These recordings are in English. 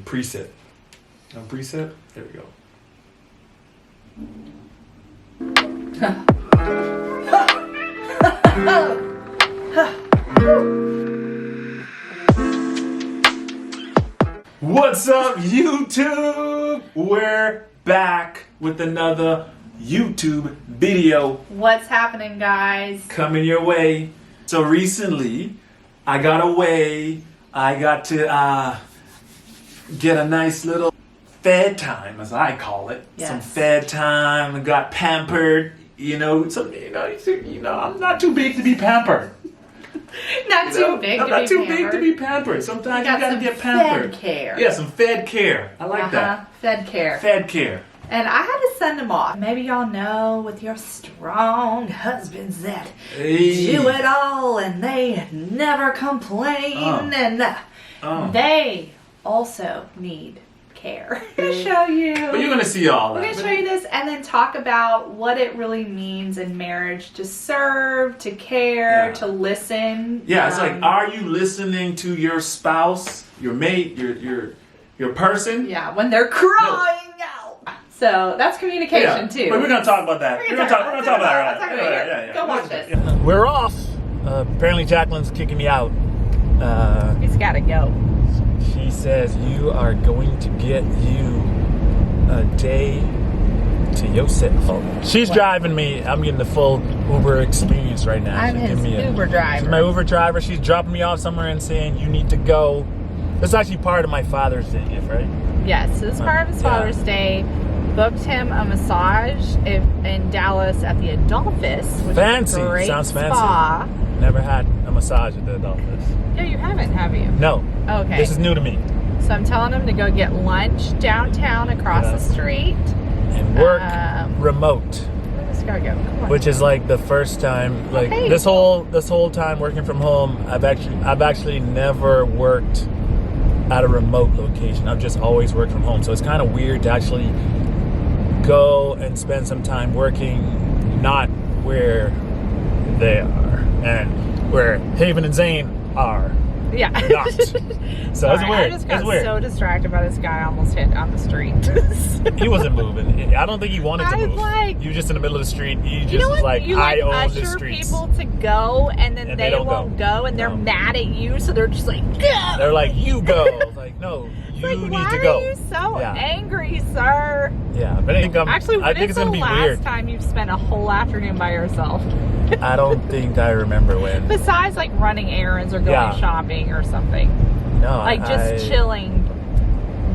preset. Preset? There we go. What's up, YouTube? We're back with another YouTube video. What's happening, guys? Coming your way. So recently, I got away. I got to get a nice little fed time, as I call it. Yes. Some fed time. I got pampered. I'm not too big to be pampered. Not too big to be pampered. Sometimes you gotta get pampered. Fed care. Yeah, some fed care. I like that. Fed care. Fed care. And I had to send them off. Maybe y'all know with your strong husbands that do it all and they never complain and they also need care. I'm going to show you. But you're going to see all that. We're going to show you this and then talk about what it really means in marriage to serve, to care, to listen. Yeah, it's like, are you listening to your spouse, your mate, your person? Yeah, when they're crying out. So that's communication too. But we're going to talk about that. We're going to talk about that. Right? Go watch this. We're off. Apparently Jaclyn's kicking me out. He's got to go. She says you are going to get you a day to yourself. She's driving me. I'm getting the full Uber experience right now. I'm his Uber driver. She's my Uber driver. She's dropping me off somewhere and saying you need to go. That's actually part of my Father's Day gift, right? Yes, this is part of his Father's Day. Booked him a massage in Dallas at the Adolphus, which fancy. is a great Sounds spa. Fancy. Never had a massage at the Adolphus. Yeah, you haven't, have you? No. Okay. This is new to me. So I'm telling him to go get lunch downtown across the street. And work remote. Where does this guy go? Come on. Which is like the first time, like this whole time working from home, I've actually never worked at a remote location. I've just always worked from home. So it's kind of weird to actually go and spend some time working not where they are and where Haven and Zane are. Yeah. Not. So it's weird. I just got so distracted by this guy almost hit on the street. He wasn't moving. I don't think he wanted to move. He was just in the middle of the street. He just was like, I own the streets. People to go and then they won't go and they're mad at you, so they're just like, go! They're like, you go. I was like, no, you need to go. Why are you so angry, sir? Yeah, but I think it's gonna be weird. Last time you've spent a whole afternoon by yourself? I don't think I remember when. Besides like running errands or going shopping or something. No, like just chilling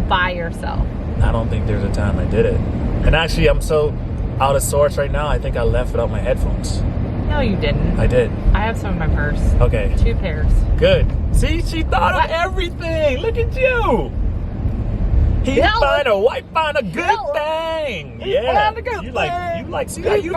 by yourself. I don't think there's a time I did it. And actually, I'm so out of sorts right now, I think I left without my headphones. No, you didn't. I did. I have some in my purse. Okay. 2 pairs. Good. See, she thought of everything. Look at you. He's find a good thing. Yeah. See how you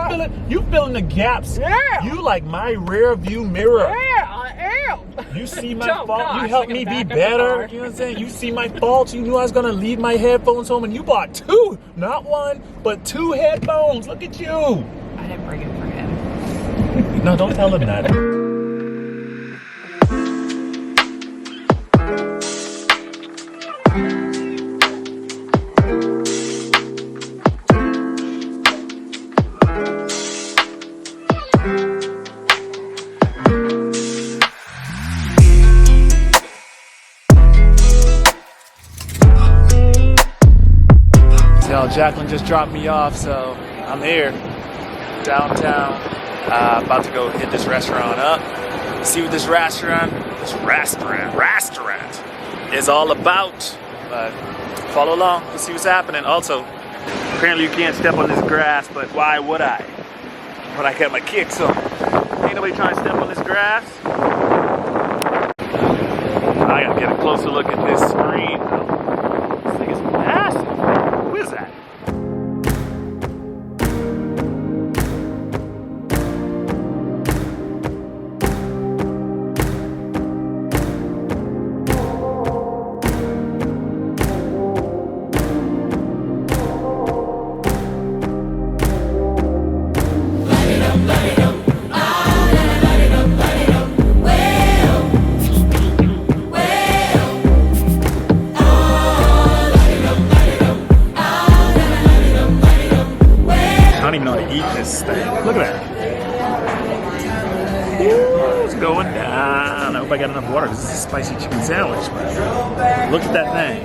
filling the gaps. Yeah. You like my rear view mirror. Yeah, I am. You see my fault. You helped me be better. You know what I'm saying? You see my faults. You knew I was gonna leave my headphones home, and you bought 2, not 1, but 2 headphones. Look at you. I didn't bring it for him. No, don't tell him that. Jaclyn just dropped me off, so I'm here downtown. About to go hit this restaurant up, see what this restaurant is all about. But follow along to see what's happening. Also, apparently you can't step on this grass, but why would I? When I got my kicks on. Ain't nobody trying to step on this grass. I gotta get a closer look at this screen. This thing is massive. Who is that? I got enough water because this is a spicy chicken sandwich. But look at that thing.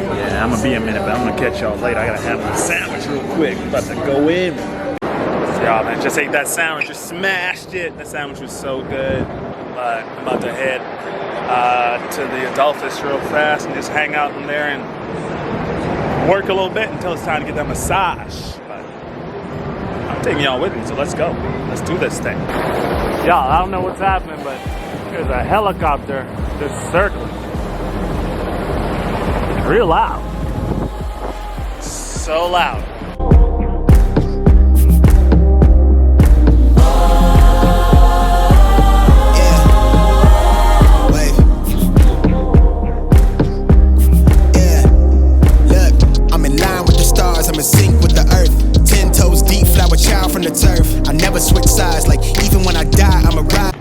Yeah, I'm gonna be a minute, but I'm gonna catch y'all later. I gotta have my sandwich real quick. I'm about to go in. So y'all, man, just ate that sandwich. Just smashed it. That sandwich was so good. But I'm about to head to the Adolphus real fast and just hang out in there and work a little bit until it's time to get that massage. But I'm taking y'all with me, so let's go. Let's do this thing. Y'all, I don't know what's happening, but there's a helicopter just circling. Real loud. So loud. I'm in sync with the earth, 10 toes deep, flower child from the turf. I never switch sides, like even when I die, I'm a ride.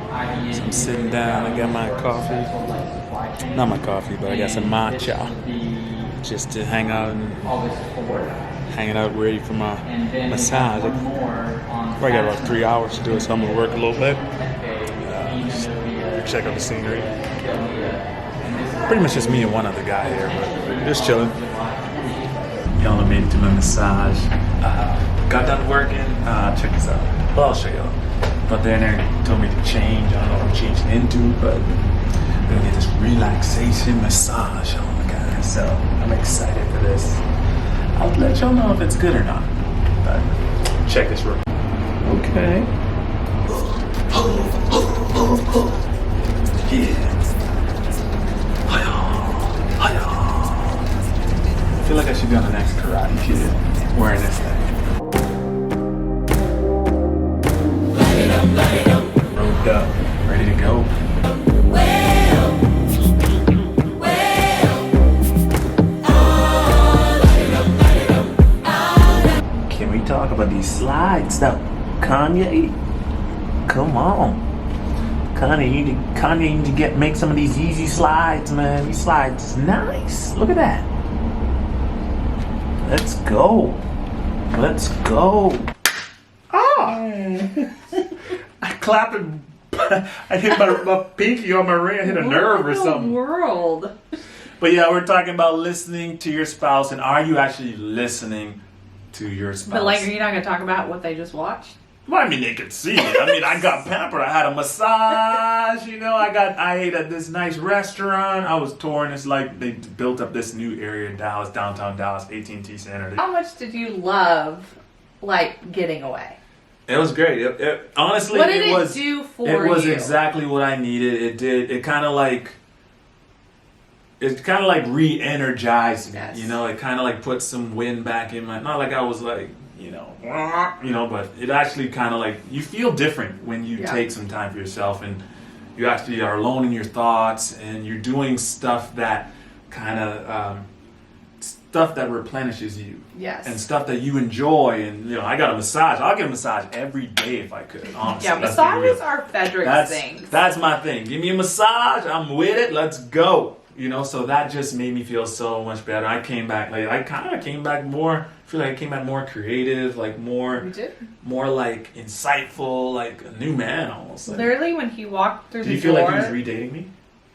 So I'm sitting down, I got my coffee. Not my coffee, but I got some matcha. Just to hang out and hanging out ready for my massage. I probably got about 3 hours to do it, so I'm gonna work a little bit. Just check out the scenery. Pretty much just me and one other guy here, but just chilling. Y'all made it to my massage. Got done working. Check this out. Well, I'll show y'all. But then they told me to change. I don't know what I'm changing into, but we're gonna get this relaxation massage on, guys. So I'm excited for this. I'll let y'all know if it's good or not. But check this room. Okay. Yeah. I feel like I should be on the next Karate Kid wearing this thing. Roped up, ready to go. Can we talk about these slides though? Kanye? Come on. Kanye need to make some of these easy slides, man. These slides is nice. Look at that. Let's go. Let's go. Oh! I clapped and I hit my pinky on my ring. I hit a nerve or something. World. But yeah, we're talking about listening to your spouse, and are you actually listening to your spouse? But like, are you not going to talk about what they just watched? Well, I mean, they could see it. I mean, I got pampered. I had a massage, you know. I ate at this nice restaurant. I was touring. It's like they built up this new area in Dallas, downtown Dallas, AT&T Center. How much did you love, like, getting away? It was great. Honestly, what did it do for you? It was exactly what I needed. It did. It kind of like re-energized me. Yes. You know, it kind of like put some wind back in my. Not like I was like. You know, but it actually kind of like, you feel different when you take some time for yourself and you actually are alone in your thoughts and you're doing stuff that kind of, stuff that replenishes you. Yes. And stuff that you enjoy. And, you know, I got a massage. I'll get a massage every day if I could, honestly. Yeah, massages are Fedrick's thing. That's my thing. Give me a massage. I'm with it. Let's go. You know, so that just made me feel so much better. I came back, like, I kind of came back more, I feel like I came back more creative, like more like insightful, like a new man almost. Like, literally, when he walked through the door. Do you feel like he was redating me?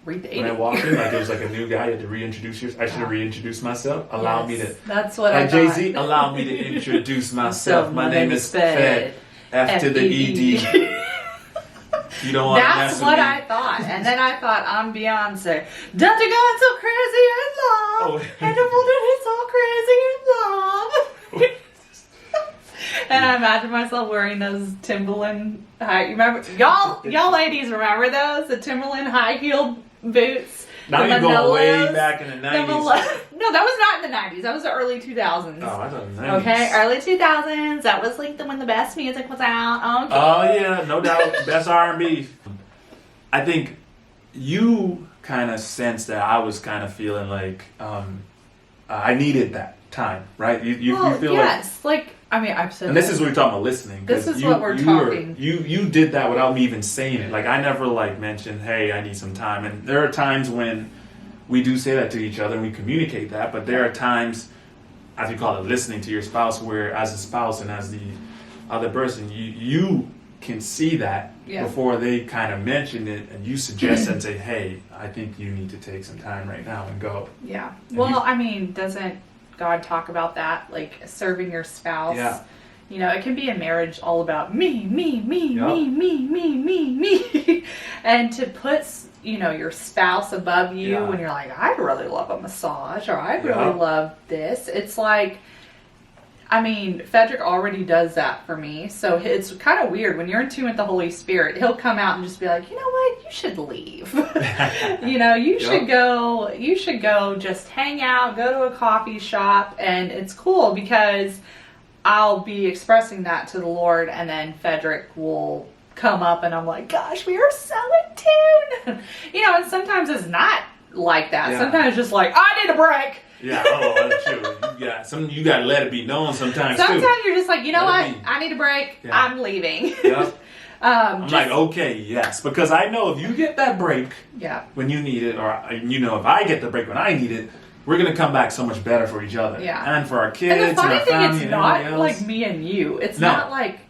Redating? When I walked in, like it was like a new guy, you had to reintroduce yourself. I should have reintroduced myself. Allow me to. That's what like I thought. Jay-Z, allow me to introduce myself. My name is Fed. F to the ED. You don't want to mess with me. That's what I thought. And then I thought, I'm Beyonce. Don't you go so crazy in love. And the bullet is so crazy in love. And I imagine myself wearing those Timberland high. You remember? Y'all ladies remember those? The Timberland high heel boots. Now you're going way back in the 90s. No, that was not in the 90s. That was the early 2000s. Oh, I thought the 90s. Okay, early 2000s. That was like when the best music was out. Okay. Oh yeah, no doubt. Best R&B. I think you kind of sensed that I was kind of feeling like I needed that time, right? You feel like I mean, I've said. And this is what we're talking about listening. This is what we're talking. You did that without me even saying it. Like I never like mentioned, hey, I need some time. And there are times when we do say that to each other and we communicate that. But there are times, as you call it, listening to your spouse, where as a spouse and as the other person, you can see that before they kind of mention it, and you suggest and say, hey, I think you need to take some time right now and go. Yeah. And Well, I mean, doesn't God talk about that? Like serving your spouse. Yeah. You know, it can be a marriage all about me, me, me, Yep. me, me, me, me, me. And to put, you know, your spouse above you when you're like, I'd really love a massage, or I'd really love this. It's like, I mean, Fedrick already does that for me. So it's kind of weird. When you're in tune with the Holy Spirit, he'll come out and just be like, you know what? You should leave. You know, you should go just hang out, go to a coffee shop. And it's cool because I'll be expressing that to the Lord, and then Fedrick will come up and I'm like, gosh, we are so in tune. You know, and sometimes it's not like that. Yeah. Sometimes it's just like, I need a break. Yeah, that's true. You gotta let it be known sometimes Sometimes too. you're just like, you know Let what? it be. I need a break. Yeah. I'm leaving. Yep. I'm Just- like, okay, yes, because I know if you get that break Yeah. when you need it, or you know, if I get the break when I need it, we're gonna come back so much better for each other, Yeah. and for our kids And the funny our thing, family it's and not everybody else. like me and you. It's No. not like,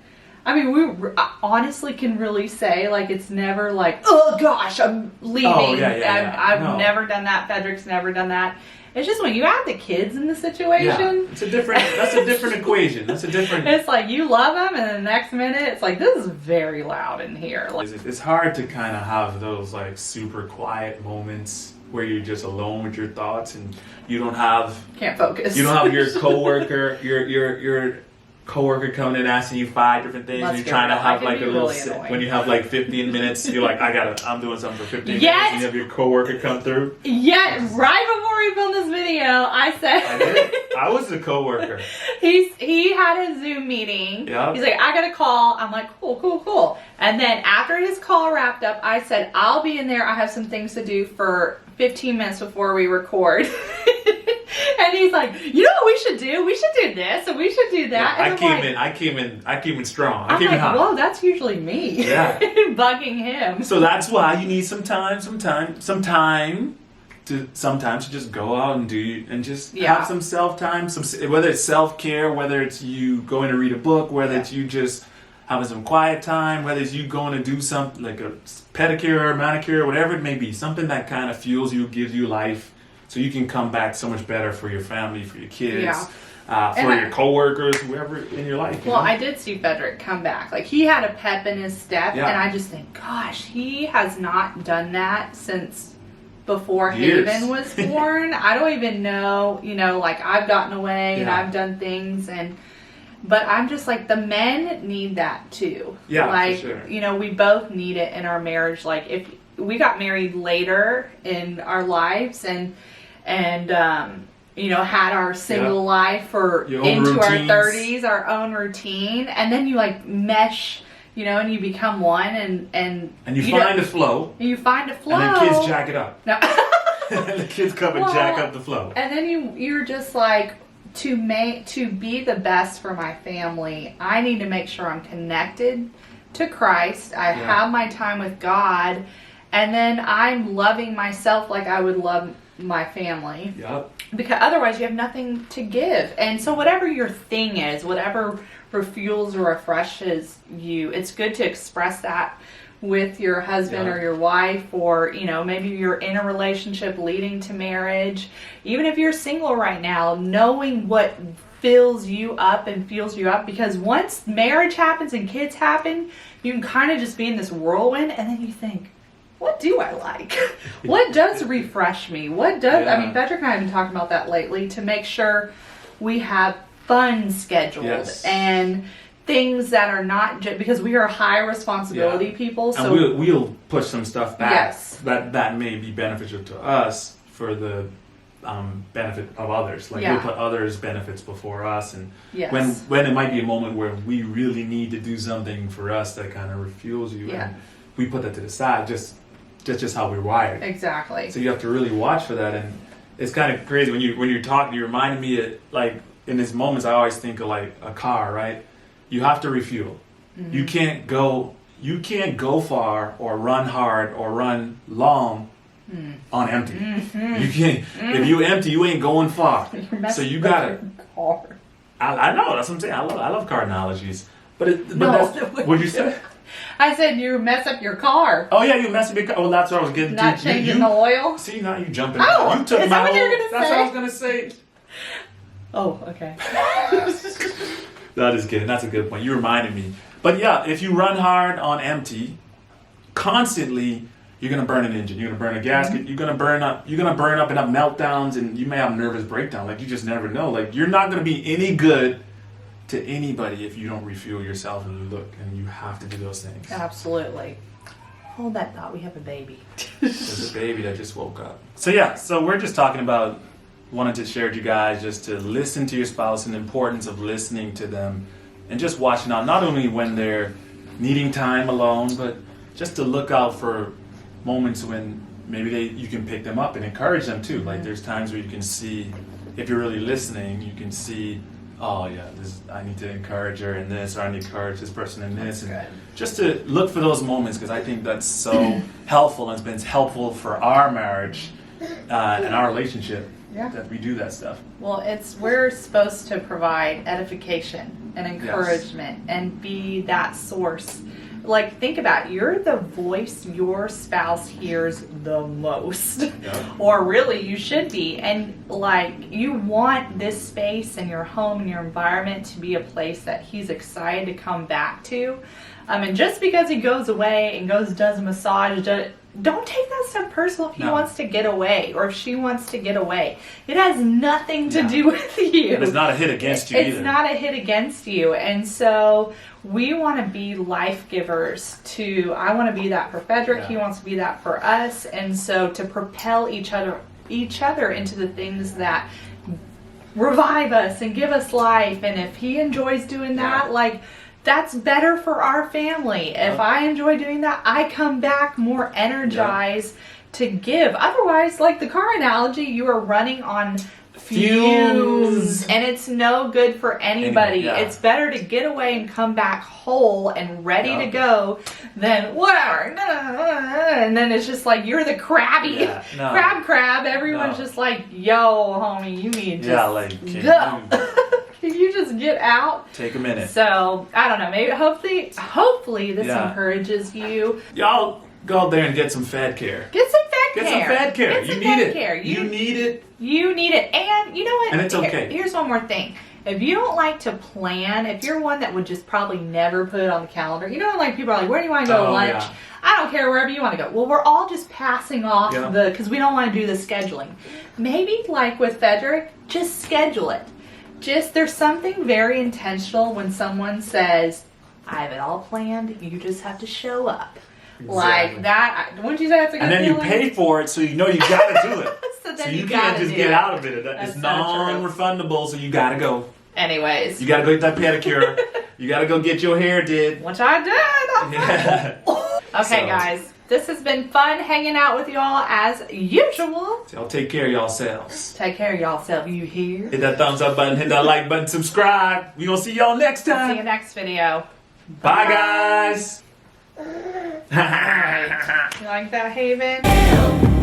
I mean, we honestly can really say, like, it's never like, oh gosh, I'm leaving. Oh, yeah. I've No. never done that. Fedrick's never done that. It's just when you have the kids in the situation. That's a different equation. That's a different. It's like you love them, and the next minute it's like, this is very loud in here. Like, It's hard to kind of have those like super quiet moments where you're just alone with your thoughts and you don't have can't focus. your coworker, your coworker coming in asking you 5 different things. Let's And you're get trying to real. have That like can a be little really annoying. when you have like 15 minutes, you're like, I'm doing something for 15 minutes. Yes! And you have your coworker come through. Yet, right before we filmed this video, I said, I did. I was the coworker. he had a Zoom meeting. Yeah. He's like, I got a call. I'm like, cool. And then after his call wrapped up, I said, I'll be in there. I have some things to do for 15 minutes before we record. And he's like, you know what we should do? We should do this and we should do that. Yeah, and I came in strong. I I'm came in like, hot. whoa, that's usually me. Yeah. Bugging him. So that's why you need some time to sometimes just go out and have some self-time, whether it's self-care, whether it's you going to read a book, whether it's you just having some quiet time, whether it's you going to do something like a pedicure or manicure, whatever it may be, something that kind of fuels you, gives you life, so you can come back so much better for your family, for your kids, for your coworkers, whoever in your life. Well, I did see Fedrick come back. Like, he had a pep in his step, Yeah. and I just think, gosh, he has not done that since before Years. Haven was born. I don't even know, like, I've gotten away and Yeah. I've done things, but I'm just like, the men need that too. Yeah, like, for sure. We both need it in our marriage. Like, if we got married later in our lives and had our single life or Your own into our routines. 30s, our own routine, and then you like mesh, and you become one, and you find a flow, you find a flow, and then kids jack it up. No. And the kids come and jack up the flow. And then you're just like, to be the best for my family, I need to make sure I'm connected to Christ. I have my time with God, and then I'm loving myself like I would love my family. Yep. Because otherwise you have nothing to give. And so whatever your thing is, whatever refuels or refreshes you, it's good to express that with your husband or your wife, or maybe you're in a relationship leading to marriage. Even if you're single right now, knowing what fills you up and fuels you up, because once marriage happens and kids happen, you can kind of just be in this whirlwind, and then you think, what do I like? What does refresh me? What does, I mean, Fedrick and I have been talking about that lately, to make sure we have fun scheduled and things that are not just, because we are high responsibility people. So and we'll push some stuff back Yes. that may be beneficial to us for the benefit of others. Like we'll put others' benefits before us, and when it might be a moment where we really need to do something for us that kind of refuels you, and we put that to the side. Just how we're wired. Exactly. So you have to really watch for that, and it's kind of crazy when you're talking. You reminded me of, like, in these moments, I always think of like a car, right? You have to refuel. Mm-hmm. You can't go far or run hard or run long on empty. Mm-hmm. You can't. If you empty, you ain't going far. So you gotta. I know, that's what I'm saying. I love car analogies. But that's what'd you say? I said you mess up your car. Oh yeah, you messed up your car. Well, that's what I was getting to. Not changing the oil. See, now you jumping. Oh, you took is my that what whole, you're gonna That's say? what I was gonna say. Oh, okay. That is good. That's a good point. You reminded me. But yeah, if you run hard on empty, constantly, you're gonna burn an engine. You're gonna burn a gasket. Mm-hmm. You're gonna burn up and have meltdowns, and you may have a nervous breakdown. Like you just never know. Like you're not gonna be any good to anybody if you don't refuel yourself and look. And you have to do those things. Absolutely. Hold that thought. We have a baby. There's a baby that just woke up. So yeah, so we're just talking about wanted to share with you guys just to listen to your spouse and the importance of listening to them and just watching out, not only when they're needing time alone, but just to look out for moments when maybe you can pick them up and encourage them too. Like there's times where you can see, if you're really listening, you can see, oh yeah, I need to encourage her in this, or I need to encourage this person in this. And just to look for those moments, because I think that's so helpful, and it's been helpful for our marriage and our relationship that we do that stuff. Well, we're supposed to provide edification and encouragement and be that source. Like, think about it. You're the voice your spouse hears the most. Yeah. Or really, you should be. And, like, you want this space and your home and your environment to be a place that he's excited to come back to. And just because he goes away and does a massage, don't take that stuff personal if he wants to get away or if she wants to get away. It has nothing to do with you. And it's not a hit against you either. It's not a hit against you. And so we want to be life givers to, I want to be that for Fedrick. He wants to be that for us. And so to propel each other into the things that revive us and give us life. And if he enjoys doing that, like, that's better for our family. If I enjoy doing that, I come back more energized to give. Otherwise, like the car analogy, you are running on fumes, and it's no good for anybody. It's better to get away and come back whole and ready to go than whatever. And then it's just like you're the crabby crab. Everyone's just like, yo, homie, you need to go. Can you just get out? Take a minute. So, I don't know. Maybe, hopefully this encourages you. Y'all go out there and get some Fed care. Get some Fed care. Get some Fed care. You need it. You need it. You need it. And you know what? And it's okay. Here's one more thing. If you don't like to plan, if you're one that would just probably never put it on the calendar, you know, like people are like, where do you want to go to lunch? Yeah. I don't care, wherever you want to go. Well, we're all just passing off because we don't want to do the scheduling. Maybe like with Fedrick, just schedule it. There's something very intentional when someone says, I have it all planned, you just have to show up. Exactly. Like that, wouldn't you say that's a good feeling? And then you pay for it, so you know you gotta do it. so you can't just get out of it. It's non-refundable, so you gotta go. Anyways. You gotta go get that pedicure. You gotta go get your hair did. Which I did. Okay, guys. This has been fun hanging out with y'all as usual. So y'all take care of y'allselves. Take care of y'allself. You hear? Hit that thumbs up button. Hit that like button. Subscribe. We gonna see y'all next time. See you next video. Bye guys. You like that, Haven?